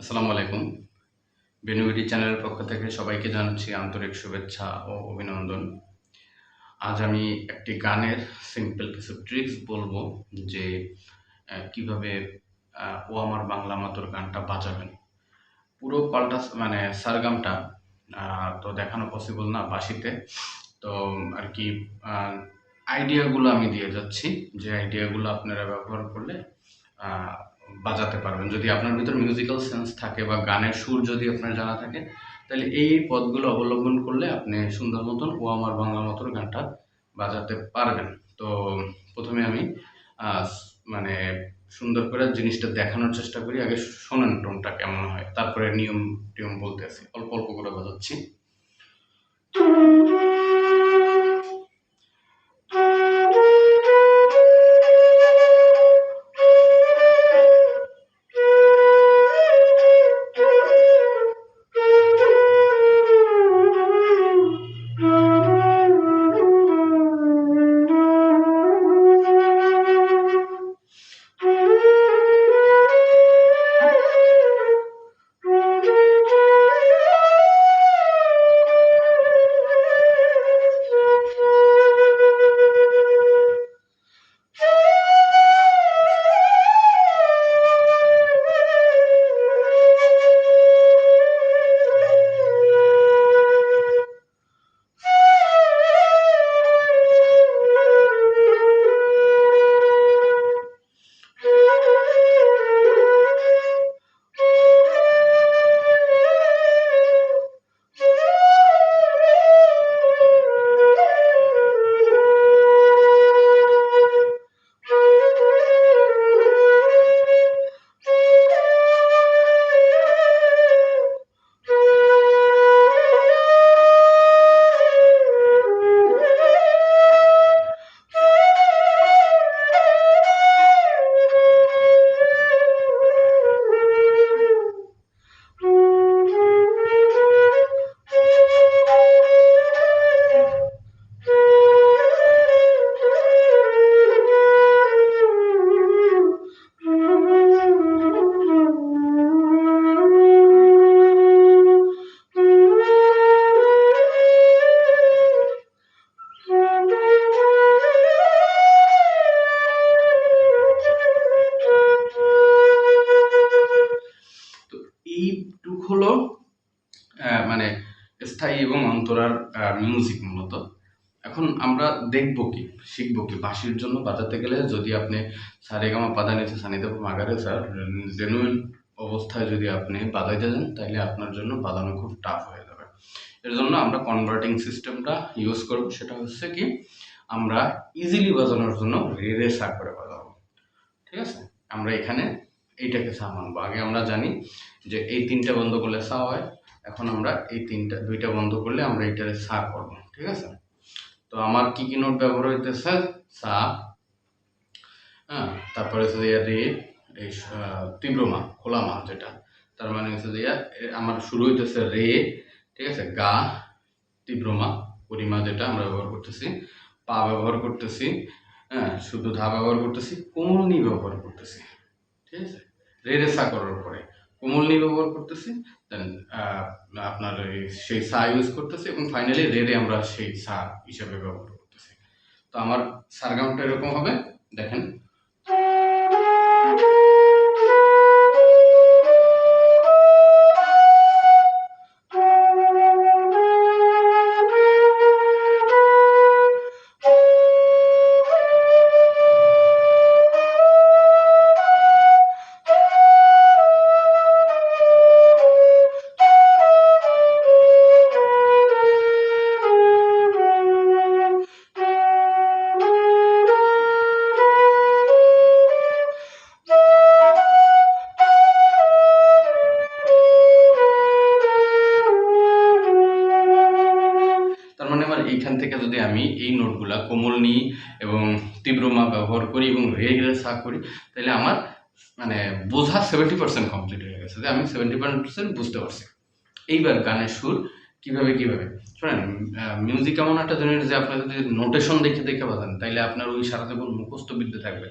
আসসালামু আলাইকুম। বেনুবিডি চ্যানেলের পক্ষ থেকে সবাইকে জানাচ্ছি আন্তরিক শুভেচ্ছা ও অভিনন্দন। আজ আমি একটি গানের সিম্পল কিছু ট্রিক্স বলবো যে কিভাবে 'ও আমার বাংলা মাতর' গানটা বাজাবেন। পুরো পাল্টা মানে সারগামটা তো দেখানো পসিবল না বাঁশিতে। তো আরকি আ আইডিয়াগুলো আমি দিয়ে যাচ্ছি। যে আইডিয়াগুলো আপনারা ব্যবহার করলে আ বাজাতে পারবেন। যদি আপনার ভিতর মিউজিক্যাল সেন্স থাকে বা গানের সুর যদি আপনার জানা থাকে, তাহলে এই পথগুলো অবলম্বন করলে আপনি সুন্দর মতন 'ও আমার বাংলা মাতর' গানটা বাজাতে পারবেন। তো ১ম এ আমি আ মানে সুন্দর করে জিনিসটা দেখানোর চেষ্টা করি। আগে শোনেন টোনটা কেমন হয়। তারপরে নিয়ম-টিয়ম বলতেছি। অল্প, অল্প করে বাজাচ্ছি। তো এইটুক হলো মানে স্থায়ী এবং অন্তরার মিউজিক মূলত। এখন আমরা দেখবো কি, শিখবো কি? বাঁশির জন্য বাজাতে গেলে যদি আপনি সারেগামা পাধানিসা সানিধা মাগারে স্যার জেনুইন অবস্থায় যদি আপনি বাজাইতে যান, তাইলে আপনার জন্য বাজানো খুব টাফ হয়ে যাবে। এর জন্য আমরা কনভার্টিং সিস্টেমটা ইউজ করব। সেটা হচ্ছে কি, আমরা ইজিলি বাজানোর জন্য রে রে সা করে বাজাবো। ঠিক আছে? আমরা এখানে এইটাকে সা মানবো। আগে আমরা জানি যে এই ৩টা বন্ধ করলে সা হয়। এখন আমরা এই ২টা বন্ধ করলে আমরা এইটারে সা করবো। ঠিক আছে? তো আমার কি নোট ব্যবহার হইতেছে? সা, হ্যাঁ? তারপরে হচ্ছে যে রে, এই তীব্র মা, খোলা মা যেটা। তার মানে হচ্ছে যে আমার শুরু হইতেছে রে, ঠিক আছে? গা, তীব্র মা, পরিমা যেটা আমরা ব্যবহার করতেছি, পা ব্যবহার করতেছি, হ্যাঁ? শুধু ধা ব্যবহার করতেছি, কোমল নি ব্যবহার করতেছি। ঠিক আছে? রে রে সা করার পরে কোমল নি ব্যবহার করতেছি, দেন আপনার সেই সা ইউজ করতেছি এবং ফাইনালি রে রে আমরা সেই সা হিসাবে ব্যবহার করতেছি। তো আমার সারগামটা এরকম হবে, দেখেন। তার মানে আমার এইখান থেকে যদি আমি এই নোটগুলা কোমল নি এবং তীব্র মা ব্যবহার করি এবং রে রে সা করি, তাহলে আমার মানে বোঝা 70% কমপ্লিট হয়ে গেছে, যে আমি 70% বুঝতে পারছি। এইবার গানের সুর কিভাবে শোনেন, মিউজিক এমন একটা জিনিস যে আপনি যদি নোটেশন দেখে দেখে বাজান, তাইলে আপনার ওই সারা জীবন মুখস্থ বিদ্যা থাকবে,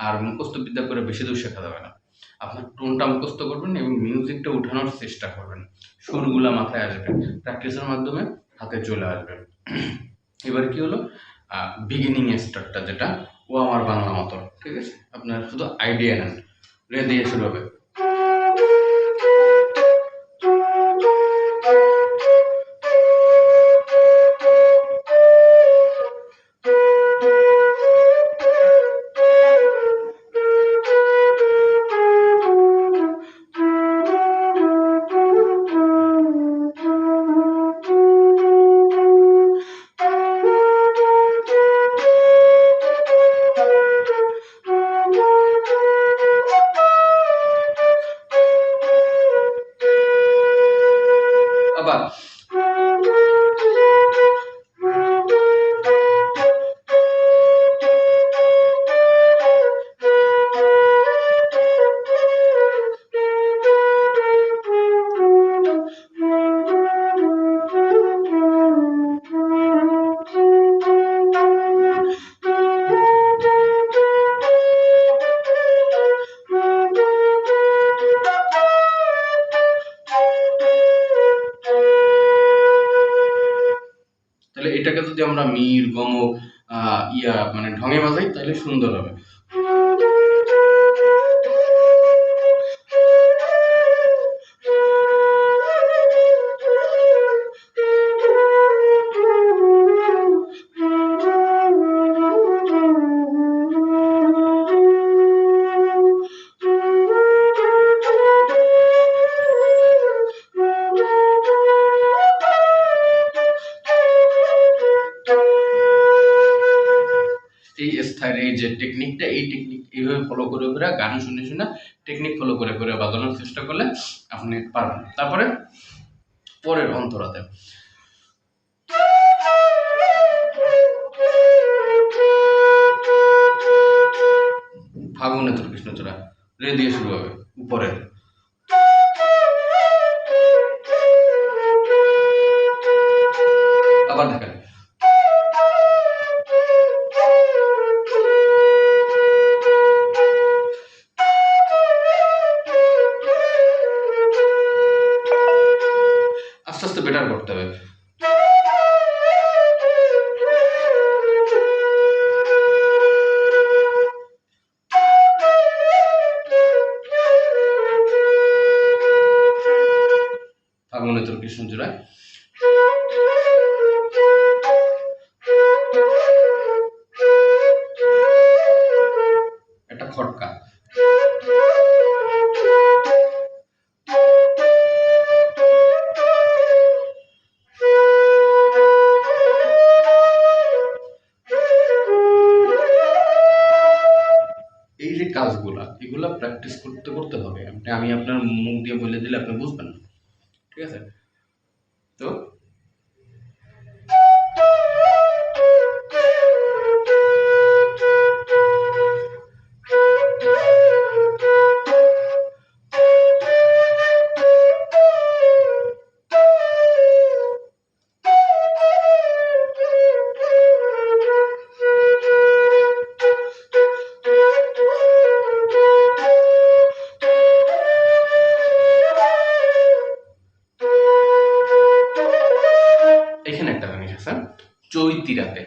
আর মুখস্থ বিদ্যা করে বেশি দূর শেখা যাবে না। আপনার টোনটা মুখস্থ করবেন এবং মিউজিকটা উঠানোর চেষ্টা করবেন, সুরগুলা মাথায় আসবে, প্র্যাকটিসের মাধ্যমে হাতে চলে আসবে। এবার কি হলো, বিগিনিং স্টার্টটা যেটা, ও আমার বাংলা মতো, ঠিক আছে? আপনার শুধু আইডিয়া নেন, রে দিয়ে শুরু হবে। আবার তাহলে এটাকে যদি আমরা মির গমক মানে ঢঙে বাজাই তাহলে সুন্দর হবে। এই স্থায়ী এই যে টেকনিকটা, এই টেকনিক এইভাবে ফলো করে করে গান শুনে শুনে টেকনিক ফলো করে করে বাজানোর চেষ্টা করলে আপনি পারবেন। তারপরে পরের অন্তরাতে ফাগুনে তোর কৃষ্ণচূড়া, রে দিয়ে শুরু হবে উপরে। আবার দেখেন, আস্তে আস্তে বেটার করতে হবে। ফাগুনে তোর কৃষ্ণচূড়া, একটা খটকা, এই যে কাজগুলা এগুলা প্র্যাকটিস করতে করতে হবে। আমি আপনার মুখ দিয়ে বলে দিলে আপনি বুঝবেন না, ঠিক আছে? তো এখানে একটা জিনিস আছে, চৈতি রাতে,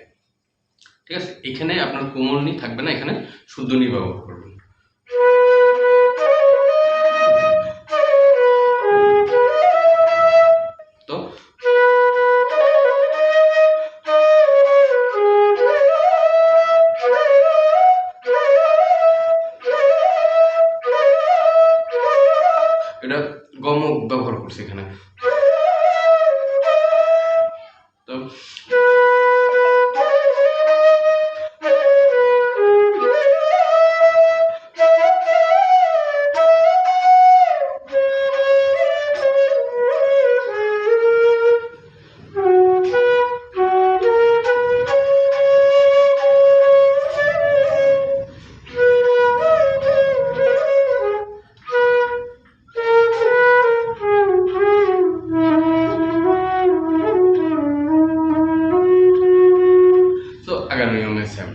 ঠিক আছে? এখানে আপনার কোমল নি থাকবে না, এখানে শুদ্ধ নি ব্যবহার করবেন। তো এটা গমক ব্যবহার করছি এখানে। তো আগামী নিয়মে সেম।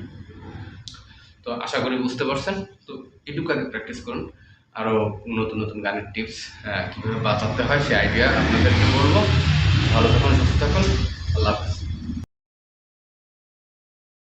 তো আশা করি বুঝতে পারছেন। তো এটুকু আগে প্র্যাকটিস করুন। আরও নতুন নতুন গানের টিপস কীভাবে বাঁচাতে হয় সে আইডিয়া আপনাদেরকে বলবো।